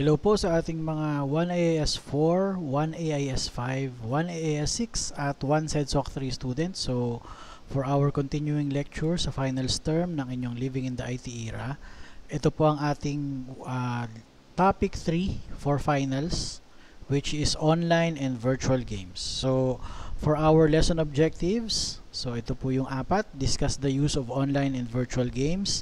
Hello po sa ating mga 1AAS4, 1AIS5, 1AAS6 at 1 SEDSOC 3 students. So, for our continuing lecture sa finals term ng inyong Living in the IT Era, ito po ang ating topic 3 for finals, which is online and virtual games. So, for our lesson objectives, so ito po yung apat: discuss the use of online and virtual games,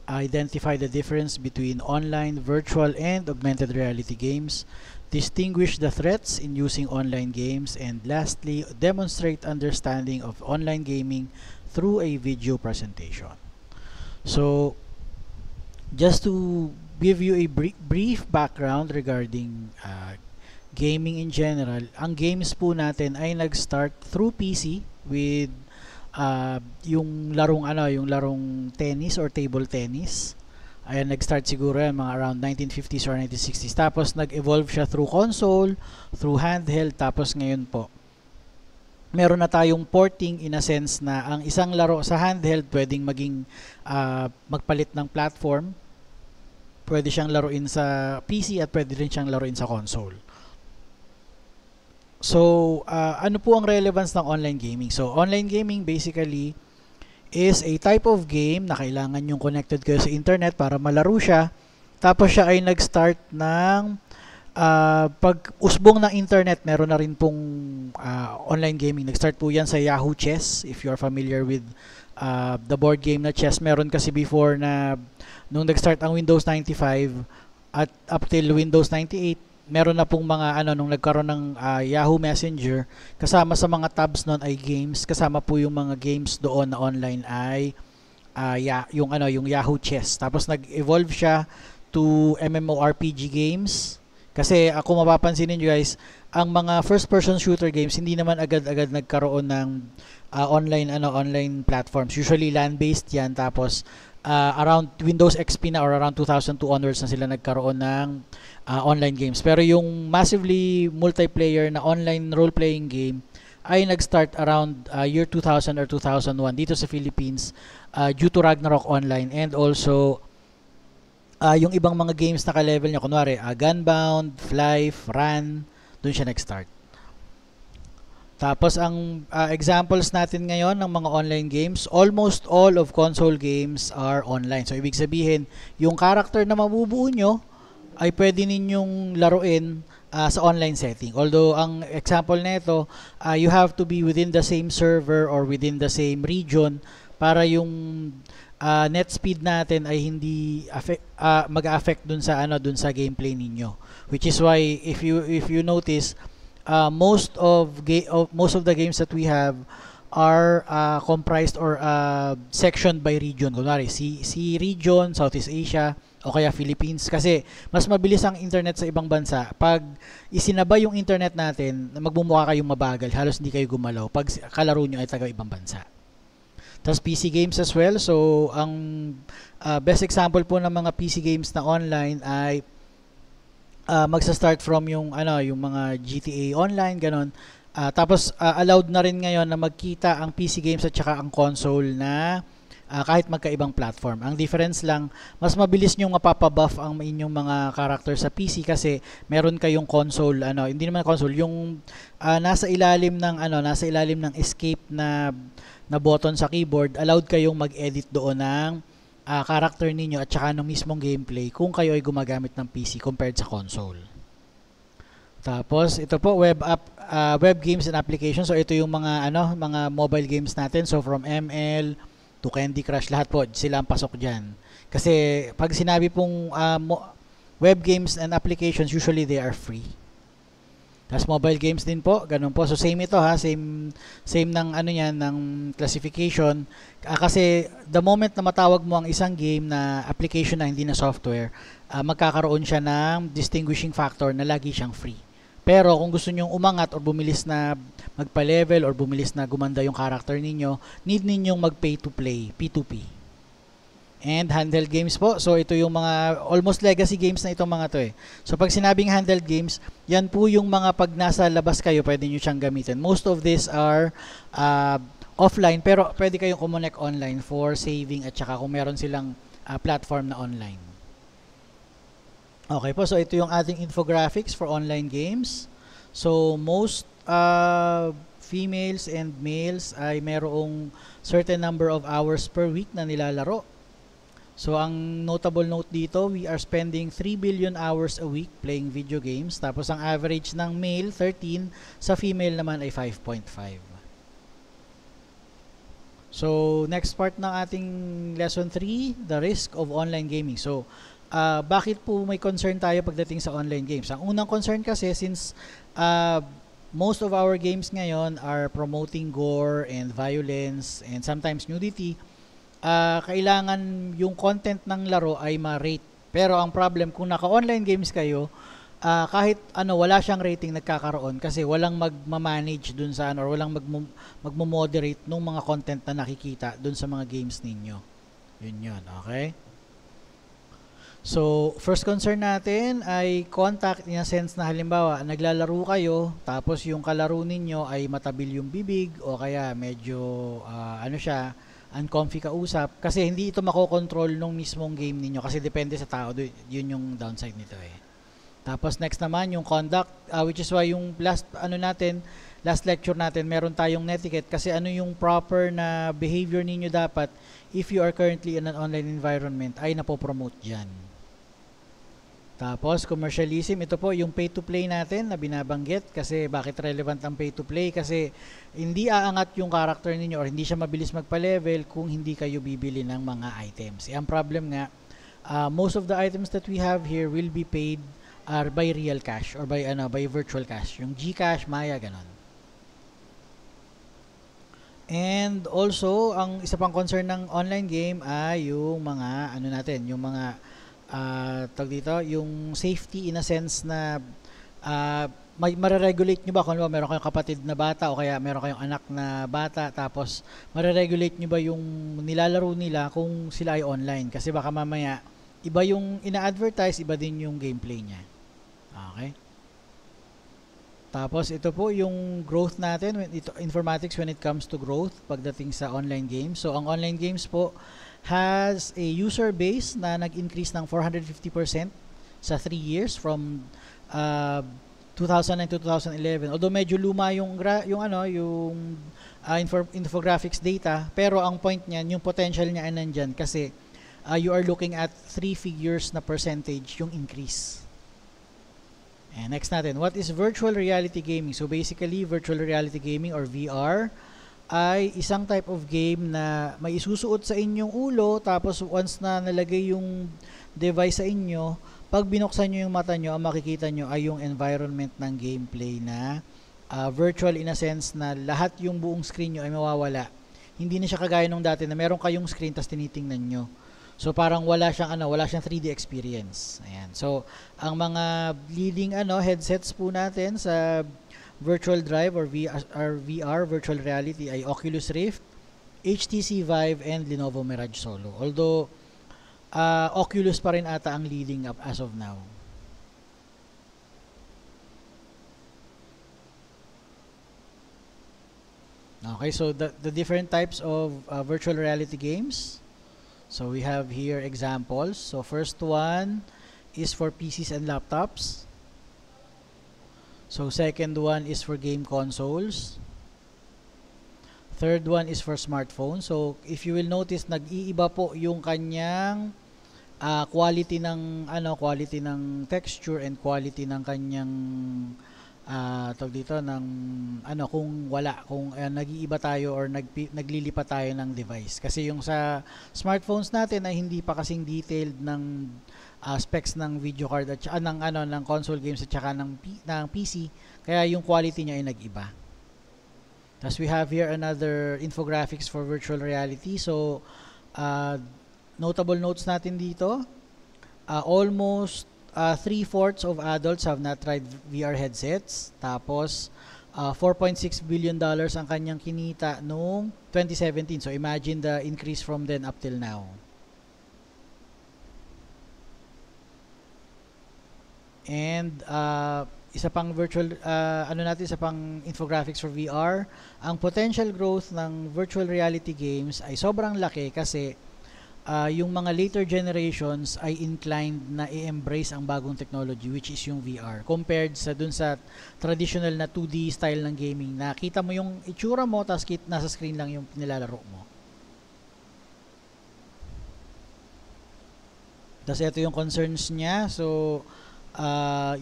identify the difference between online, virtual, and augmented reality games, distinguish the threats in using online games, and lastly, demonstrate understanding of online gaming through a video presentation. So, just to give you a brief background regarding gaming in general, ang games po natin ay nag-start through PC with yung larong tennis or table tennis. Ayan, nag-start siguro yan mga around 1950s or 1960s. Tapos nag-evolve siya through console, through handheld, tapos ngayon po meron na tayong porting in a sense na ang isang laro sa handheld pwedeng maging magpalit ng platform. Pwede siyang laruin sa PC at pwede rin siyang laruin sa console. So, ano po ang relevance ng online gaming? So, online gaming basically is a type of game na kailangan yung connected kayo sa internet para malaro siya. Tapos siya ay nag-start ng pag-usbong ng internet. Meron na rin pong online gaming. Nag-start po yan sa Yahoo Chess, if you're familiar with the board game na chess. Meron kasi before na nung nag-start ang Windows 95 at up till Windows 98, meron na pong mga nung nagkaroon ng Yahoo Messenger, kasama sa mga tabs noon ay games, kasama po yung mga games doon na online ay yung Yahoo Chess. Tapos nag-evolve siya to MMORPG games. Kasi kung mapapansin niyo guys, ang mga first person shooter games hindi naman agad-agad nagkaroon ng online platforms. Usually LAN-based 'yan, tapos around Windows XP na or around 2002 onwards na sila nagkaroon ng online games. Pero yung massively multiplayer na online role-playing game ay nag-start around year 2000 or 2001 dito sa Philippines due to Ragnarok Online, and also yung ibang mga games na ka-level niya, kunwari Gunbound, Flife, Run, doon siya nag-start. Tapos ang examples natin ngayon ng mga online games, almost all of console games are online. So ibig sabihin, yung character na mabubuo nyo ay pwede ninyong laruin sa online setting. Although ang example nito, you have to be within the same server or within the same region para yung net speed natin ay hindi mag-affect dun sa gameplay ninyo. Which is why if you notice, most of the games that we have are comprised or sectioned by region. Kunwari, si region, Southeast Asia, o kaya Philippines. Kasi mas mabilis ang internet sa ibang bansa. Pag isinabay yung internet natin, magmumukha kayong mabagal, halos hindi kayo gumalaw pag kalaro nyo ay taga ibang bansa. Tapos PC games as well. So, ang best example po ng mga PC games na online ay magsa-start from yung mga GTA online, ganon. Tapos allowed na rin ngayon na magkita ang PC games at saka ang console na kahit magkaibang platform. Ang difference lang, mas mabilis nyo mapapabuff ang inyong mga character sa PC kasi meron kayong console, hindi naman console, yung nasa ilalim ng escape na button sa keyboard. Allowed kayong mag-edit doon ng character ninyo at saka ng mismong gameplay kung kayo ay gumagamit ng PC compared sa console. Tapos ito po, web games and applications. So ito yung mga mobile games natin. So from ML to Candy Crush, lahat po sila ang pasok diyan. Kasi pag sinabi pong web games and applications, usually they are free. Tapos mobile games din po, ganun po. So same ito same ng ng classification. Kasi the moment na matawag mo ang isang game na application na hindi na software, magkakaroon siya ng distinguishing factor na lagi siyang free. Pero kung gusto nyong umangat or bumilis na magpa-level or bumilis na gumanda yung character ninyo, need ninyong mag-pay to play, P2P. And handheld games po. So ito yung mga almost legacy games na itong mga to eh. So pag sinabing handheld games, yan po yung mga pag nasa labas kayo, pwede nyo siyang gamitin. Most of these are offline, pero pwede kayong kumonek online for saving at saka kung meron silang platform na online. Okay po, so ito yung ating infographics for online games. So most females and males ay merong certain number of hours per week na nilalaro. So ang notable note dito, we are spending 3 billion hours a week playing video games. Tapos ang average ng male 13, sa female naman ay 5.5. So next part ng ating lesson 3, the risk of online gaming. So bakit po may concern tayo pagdating sa online games? Ang unang concern kasi, since most of our games ngayon are promoting gore and violence and sometimes nudity, kailangan yung content ng laro ay ma-rate. Pero ang problem, kung naka-online games kayo, kahit ano, wala siyang rating nagkakaroon kasi walang magma-manage dun sa ano, or walang magmo-moderate nung mga content na nakikita dun sa mga games ninyo. Yun, okay? So, first concern natin ay contact, in a sense na halimbawa, naglalaro kayo, tapos yung kalaro ninyo ay matabil yung bibig o kaya medyo, uncomfy kausap, kasi hindi ito makokontrol nung mismong game ninyo kasi depende sa tao. Yun yung downside nito eh. Tapos next naman yung conduct, which is why yung last lecture natin, meron tayong netiquette kasi ano yung proper na behavior ninyo dapat if you are currently in an online environment ay napopromote dyan. Tapos commercialism, ito po yung pay to play natin na binabanggit. Kasi bakit relevant ang pay to play? Kasi hindi aangat yung character ninyo or hindi siya mabilis magpa-level kung hindi kayo bibili ng mga items. Ang problem nga, most of the items that we have here will be paid by real cash or by virtual cash. Yung GCash, Maya, ganon. And also, ang isa pang concern ng online game ay yung mga yung mga tawag dito, yung safety in a sense na mariregulate nyo ba kung meron kayong kapatid na bata o kaya meron kayong anak na bata, tapos mariregulate nyo ba yung nilalaro nila kung sila ay online, kasi baka mamaya iba yung ina-advertise, iba din yung gameplay niya. Okay? Tapos ito po yung growth natin, informatics when it comes to growth pagdating sa online games. So ang online games po has a user base na nag-increase ng 450% sa 3 years from 2009 to 2011. Although medyo luma yung infographics data, pero ang point niyan, yung potential niya ay nandyan kasi you are looking at 3 figures na percentage yung increase. And next natin, what is virtual reality gaming? So basically, virtual reality gaming or VR ay isang type of game na may isusuot sa inyong ulo, tapos once na nalagay yung device sa inyo, pag binuksan nyo yung mata nyo, ang makikita nyo ay yung environment ng gameplay na virtual in a sense na lahat yung buong screen nyo ay mawawala. Hindi na siya kagaya nung dati na meron kayong screen tas tinitingnan nyo. So parang wala siyang 3D experience. Ayan. So ang mga leading headsets po natin sa virtual drive or VR virtual reality ay Oculus Rift, HTC Vive, and Lenovo Mirage Solo. Although Oculus pa rin ata ang leading up as of now. Okay, so the different types of virtual reality games. So we have here examples. So first one is for PCs and laptops. So second one is for game consoles. Third one is for smartphones. So if you will notice, nag-iiba po yung kanyang quality ng texture and quality ng kanyang kung nag-iiba tayo or naglilipat tayo ng device. Kasi yung sa smartphones natin ay hindi pa kasing detailed ng specs ng video card at ng console games at saka ng PC, kaya yung quality niya ay nag-iba. Tapos we have here another infographics for virtual reality. So notable notes natin dito, almost 3/4 of adults have not tried VR headsets. Tapos $4.6 billion ang kanyang kinita noong 2017. So imagine the increase from then up till now. And isa pang infographics for VR, ang potential growth ng virtual reality games ay sobrang laki kasi yung mga later generations ay inclined na i-embrace ang bagong technology, which is yung VR, compared sa dun sa traditional na 2D style ng gaming na kita mo yung itsura mo tapos nasa screen lang yung nilalaro mo. Tapos ito yung concerns niya. So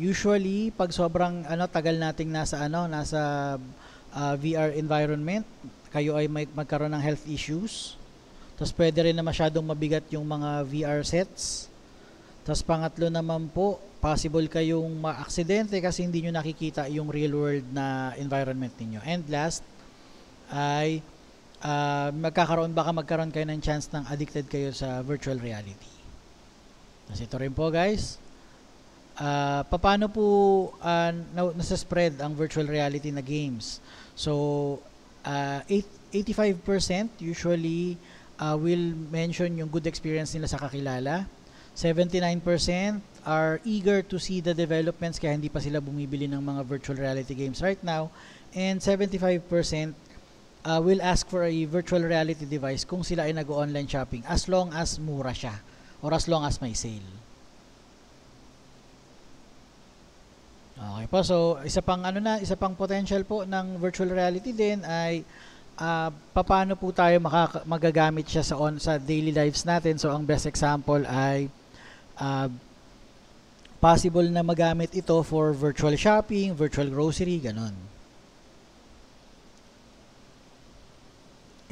usually pag sobrang tagal nating nasa VR environment, kayo ay magkaroon ng health issues. Tapos pwede rin na masyadong mabigat yung mga VR sets. Tapos pangatlo naman po, possible kayong ma-aksidente kasi hindi nyo nakikita yung real world na environment ninyo. And last ay magkaroon kayo ng chance ng addicted kayo sa virtual reality. Tapos ito rin po guys, paano po nasa-spread ang virtual reality na games? So 85% usually will mention yung good experience nila sa kakilala. 79% are eager to see the developments kaya hindi pa sila bumibili ng mga virtual reality games right now. And 75% will ask for a virtual reality device kung sila ay nag-online shopping as long as mura siya or as long as may sale. Okay po, so isa pang potential po ng virtual reality din ay paano po tayo magagamit siya sa daily lives natin. So ang best example ay possible na magamit ito for virtual shopping, virtual grocery, ganon.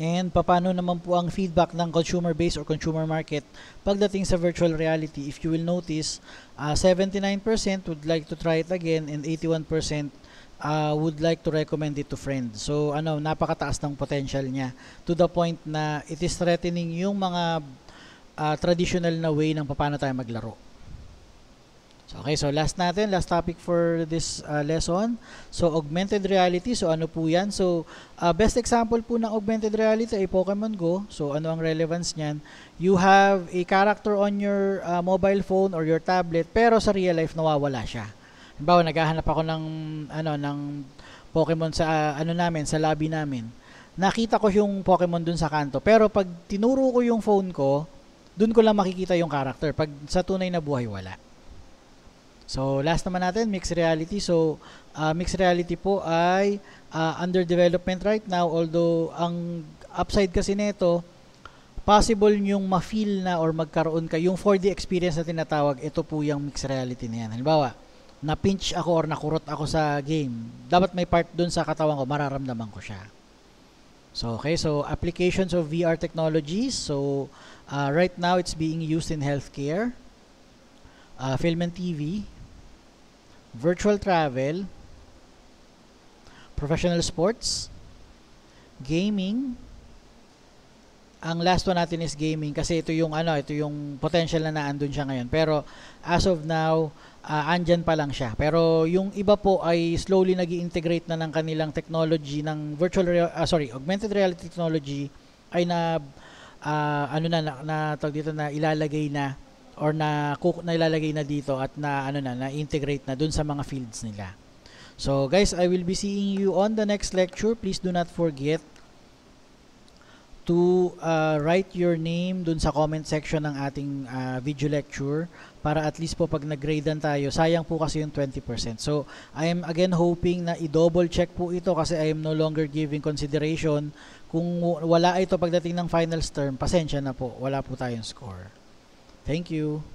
And paano naman po ang feedback ng consumer base or consumer market pagdating sa virtual reality? If you will notice, 79% would like to try it again and 81% would like to recommend it to friends. So napakataas ng potential niya to the point na it is threatening yung mga traditional na way ng paano tayo maglaro. So, okay, so last topic for this lesson. So augmented reality, so ano po yan? So best example po ng augmented reality ay Pokemon Go. So ano ang relevance niyan? You have a character on your mobile phone or your tablet pero sa real life nawawala siya. Halimbawa, naghahanap ako ng Pokemon sa sa lobby namin. Nakita ko yung Pokemon dun sa kanto, pero pag tinuro ko yung phone ko, dun ko lang makikita yung character. Pag sa tunay na buhay, wala. So, last naman natin, mixed reality. So, mixed reality po ay under development right now, although ang upside kasi nito, possible yung ma-feel na or magkaroon yung 4D experience na tinatawag, ito po yung mixed reality na yan. Halimbawa, na-pinch ako or nakurot ako sa game, dapat may part dun sa katawan ko, mararamdaman ko siya. So, okay, so applications of VR technologies. So, right now, it's being used in healthcare, film and TV, virtual travel, professional sports, gaming. Ang last one natin is gaming kasi ito yung potential na naandun siya ngayon. Pero, as of now, andyan pa lang siya. Pero yung iba po ay slowly nag-i-integrate na ng kanilang technology ng augmented reality technology ay tawag dito na ilalagay na or na ilalagay na dito at na-integrate na dun sa mga fields nila. So guys, I will be seeing you on the next lecture. Please do not forget to write your name dun sa comment section ng ating video lecture para at least po pag nag-gradean tayo, sayang po kasi yung 20%. So, I am again hoping na i-double check po ito kasi I am no longer giving consideration. Kung wala ito pagdating ng finals term, pasensya na po, wala po tayong score. Thank you.